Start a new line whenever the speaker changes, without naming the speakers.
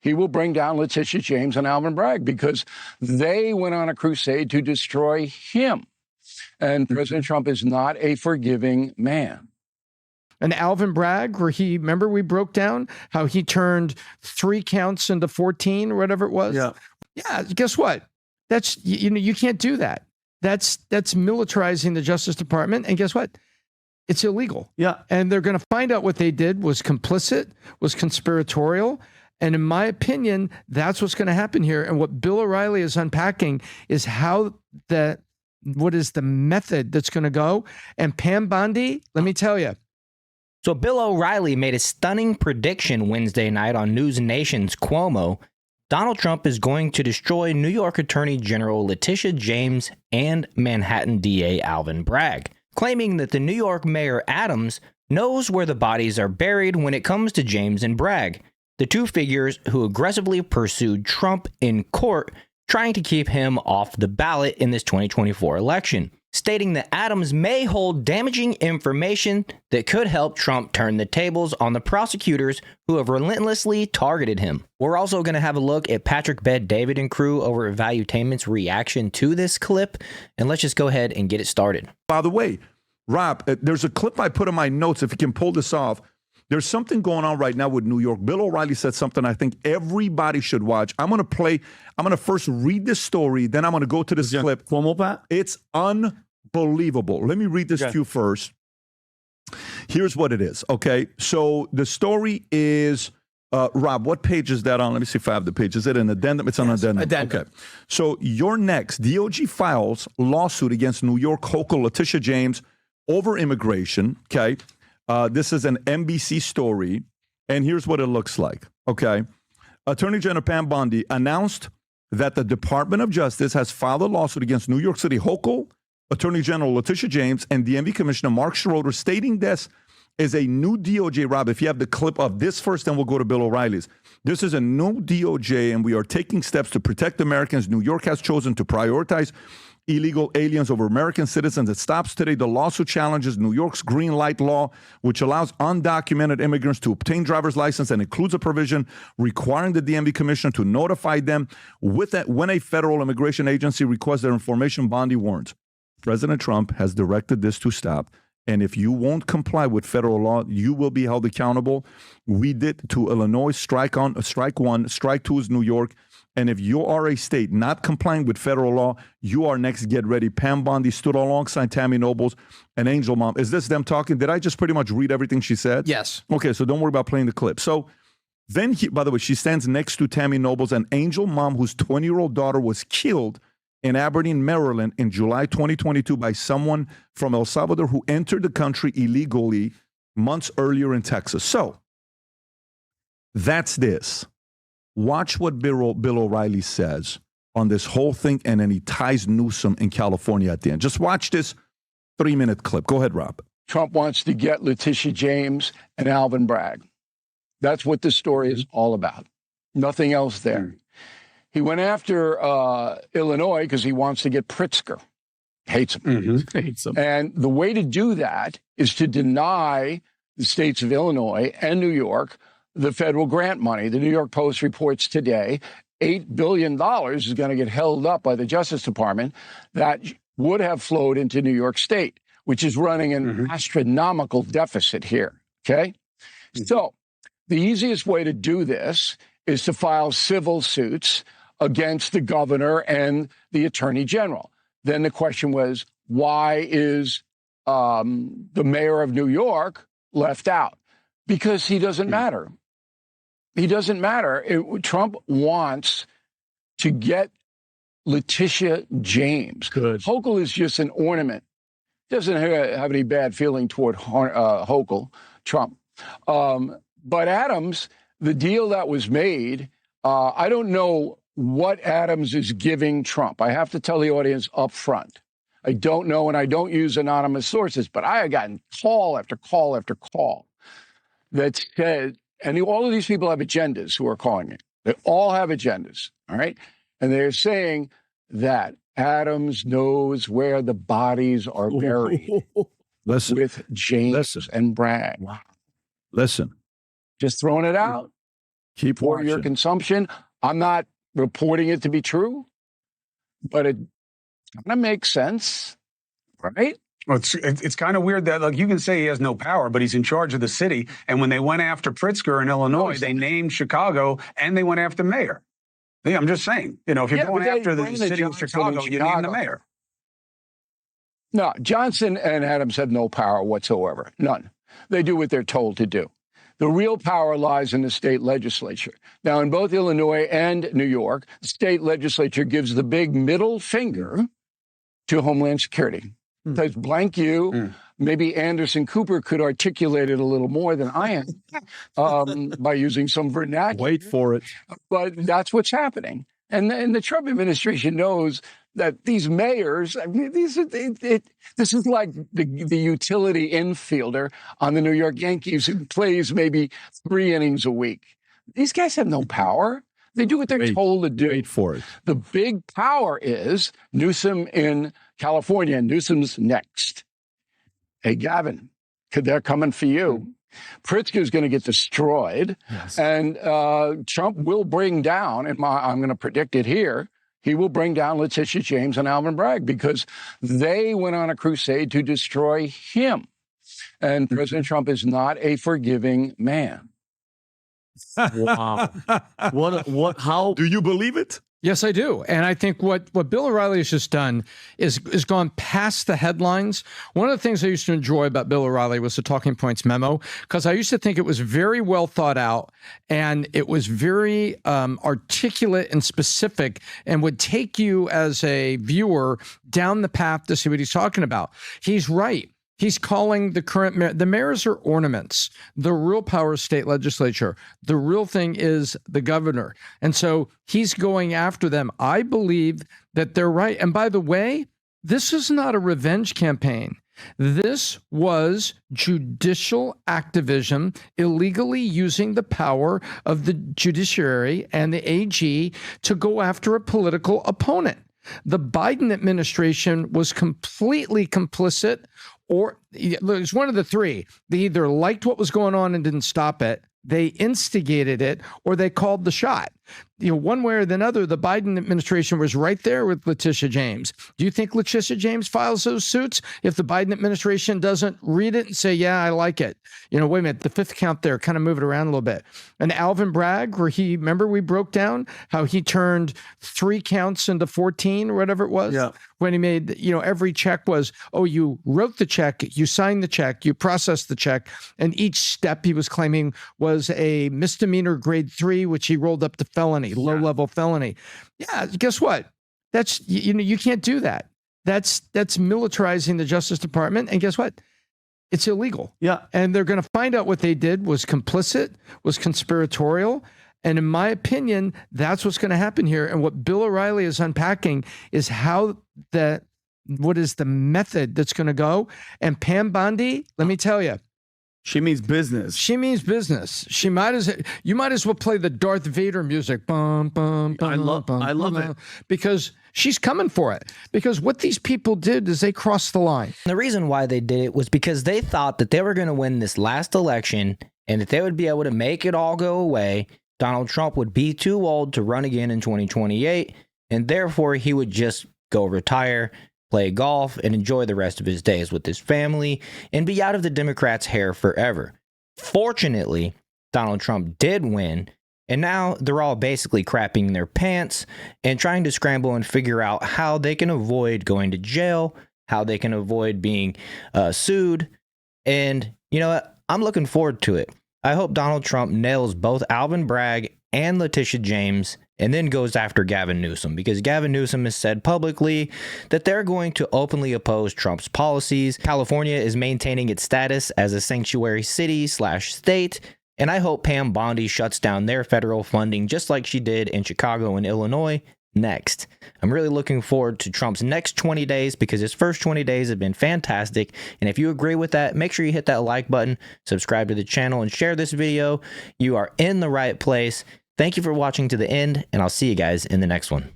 he will bring down Leticia James and Alvin Bragg because they went on a crusade to destroy him. And President Trump is not a forgiving man.
And Alvin Bragg, remember we broke down how he turned 3 counts into 14 or whatever it was?
Yeah.
Yeah, guess what? That's, you can't do that. That's militarizing the Justice Department. And guess what? It's illegal.
Yeah.
And they're going to find out what they did was complicit, was conspiratorial. And in my opinion, that's what's going to happen here. And what Bill O'Reilly is unpacking is what is the method that's going to go. And Pam Bondi, let me tell you.
So Bill O'Reilly made a stunning prediction Wednesday night on News Nation's Cuomo. Donald Trump is going to destroy New York Attorney General Leticia James and Manhattan DA Alvin Bragg, claiming that the New York Mayor Adams knows where the bodies are buried when it comes to James and Bragg, the two figures who aggressively pursued Trump in court, trying to keep him off the ballot in this 2024 election, stating that Adams may hold damaging information that could help Trump turn the tables on the prosecutors who have relentlessly targeted him. We're also going to have a look at Patrick Bet-David and crew over at Valuetainment's reaction to this clip, and let's just go ahead and get it started.
By the way, Rob, there's a clip I put in my notes. If you can pull this off, there's something going on right now with New York. Bill O'Reilly said something I think everybody should watch. I'm going to first read this story, then I'm going to go to this clip. It's unbelievable. Let me read this to you first. Here's what it is, okay? So the story is, Rob, what page is that on? Let me see if I have the page. Is it an addendum? It's an addendum. Okay. So you're next. DOJ files lawsuit against New York Hochul Leticia James over immigration, okay? This is an NBC story, and here's what it looks like, okay? Attorney General Pam Bondi announced that the Department of Justice has filed a lawsuit against New York City Hochul, Attorney General Leticia James, and DMV Commissioner Mark Schroeder, stating this is a new DOJ, Rob. If you have the clip of this first, then we'll go to Bill O'Reilly's. This is a new DOJ, and we are taking steps to protect Americans. New York has chosen to prioritize illegal aliens over American citizens. It stops today. The lawsuit challenges New York's green light law, which allows undocumented immigrants to obtain driver's license and includes a provision requiring the DMV commissioner to notify them when a federal immigration agency requests their information. Bondi warns. President Trump has directed this to stop. And if you won't comply with federal law, you will be held accountable. We did to Illinois, strike one, strike two is New York. And if you are a state not complying with federal law, you are next. Get ready. Pam Bondi stood alongside Tammy Nobles and Angel Mom. Is this them talking? Did I just pretty much read everything she said?
Yes.
Okay, so don't worry about playing the clip. So then, by the way, she stands next to Tammy Nobles and Angel Mom, whose 20-year-old daughter was killed in Aberdeen, Maryland in July 2022 by someone from El Salvador who entered the country illegally months earlier in Texas. So that's this. Watch what Bill O'Reilly says on this whole thing, and then he ties Newsom in California at the end. Just watch this 3-minute clip. Go ahead, Rob.
Trump wants to get Leticia James and Alvin Bragg. That's what this story is all about. Nothing else there. He went after Illinois because he wants to get Pritzker. Hates him.
Hates him.
And the way to do that is to deny the states of Illinois and New York the federal grant money. The New York Post reports today $8 billion is going to get held up by the Justice Department that would have flowed into New York State, which is running an astronomical deficit here, okay? So the easiest way to do this is to file civil suits against the governor and the attorney general. Then the question was, why is the mayor of New York left out? Because he doesn't matter. He doesn't matter. Trump wants to get Leticia James.
Good.
Hochul is just an ornament. Doesn't have any bad feeling toward Hochul, Trump. But Adams, the deal that was made, I don't know what Adams is giving Trump. I have to tell the audience up front. I don't know, and I don't use anonymous sources, but I have gotten call after call after call that said, and all of these people have agendas who are calling me. They all have agendas, all right? And they're saying that Adams knows where the bodies are buried with James and Bragg.
Wow. Listen.
Just throwing it out.
Keep
for your
watching.
consumption. I'm not reporting it to be true, but it kind of makes sense, right?
Well, it's kind of weird that, like, you can say he has no power, but he's in charge of the city. And when they went after Pritzker in Illinois, they named Chicago and they went after mayor. Yeah, I'm just saying, if you're going after the city of Chicago, you name the mayor.
No, Johnson and Adams have no power whatsoever. None. They do what they're told to do. The real power lies in the state legislature. Now, in both Illinois and New York, the state legislature gives the big middle finger to Homeland Security. Says blank you. Maybe Anderson Cooper could articulate it a little more than I am by using some vernacular.
Wait for it.
But that's what's happening. And the Trump administration knows that these mayors, I mean, this is like the utility infielder on the New York Yankees who plays maybe 3 innings a week. These guys have no power. They do what they're told to do.
Wait for it.
The big power is Newsom in California. Newsom's next. Hey, Gavin, they're coming for you. Pritzker's going to get destroyed.
Yes.
And Trump will bring down, and I'm going to predict it here, he will bring down Leticia James and Alvin Bragg because they went on a crusade to destroy him. And President Trump is not a forgiving man.
Wow. How
Do you believe it?
Yes, I do. And I think what Bill O'Reilly has just done is gone past the headlines. One of the things I used to enjoy about Bill O'Reilly was the talking points memo, because I used to think it was very well thought out and it was very articulate and specific and would take you as a viewer down the path to see what he's talking about. He's right. He's calling the current mayor. The mayors are ornaments. The real power is state legislature. The real thing is the governor. And so he's going after them. I believe that they're right. And by the way, this is not a revenge campaign. This was judicial activism, illegally using the power of the judiciary and the AG to go after a political opponent. The Biden administration was completely complicit, or it's one of the three. They either liked what was going on and didn't stop it, they instigated it, or they called the shot. One way or the other, the Biden administration was right there with Leticia James. Do you think Leticia James files those suits if the Biden administration doesn't read it and say, yeah, I like it? Wait a minute, the fifth count there, kind of move it around a little bit. And Alvin Bragg, remember we broke down how he turned 3 counts into 14 or whatever it was?
Yeah.
When he made, every check was, you wrote the check, you signed the check, you processed the check, and each step he was claiming was a misdemeanor grade 3, which he rolled up to felony, low-level felony. Yeah, guess what? That's, you can't do that. That's militarizing the Justice Department, and guess what? It's illegal.
Yeah.
And they're going to find out what they did was complicit, was conspiratorial. And in my opinion, that's what's going to happen here. And what Bill O'Reilly is unpacking is what is the method that's going to go. And Pam Bondi, let me tell you,
she means business.
She means business. You might as well play the Darth Vader music. Bum, bum, bum,
I love it.
Because she's coming for it. Because what these people did is they crossed the line.
The reason why they did it was because they thought that they were going to win this last election and that they would be able to make it all go away. Donald Trump would be too old to run again in 2028, and therefore he would just go retire, play golf, and enjoy the rest of his days with his family and be out of the Democrats' hair forever. Fortunately, Donald Trump did win, and now they're all basically crapping their pants and trying to scramble and figure out how they can avoid going to jail, how they can avoid being sued. And you know what? I'm looking forward to it. I hope Donald Trump nails both Alvin Bragg and Leticia James and then goes after Gavin Newsom, because Gavin Newsom has said publicly that they're going to openly oppose Trump's policies. California is maintaining its status as a sanctuary city/state, and I hope Pam Bondi shuts down their federal funding just like she did in Chicago and Illinois next. I'm really looking forward to Trump's next 20 days because his first 20 days have been fantastic. And if you agree with that, make sure you hit that like button, subscribe to the channel, and share this video. You are in the right place. Thank you for watching to the end, and I'll see you guys in the next one.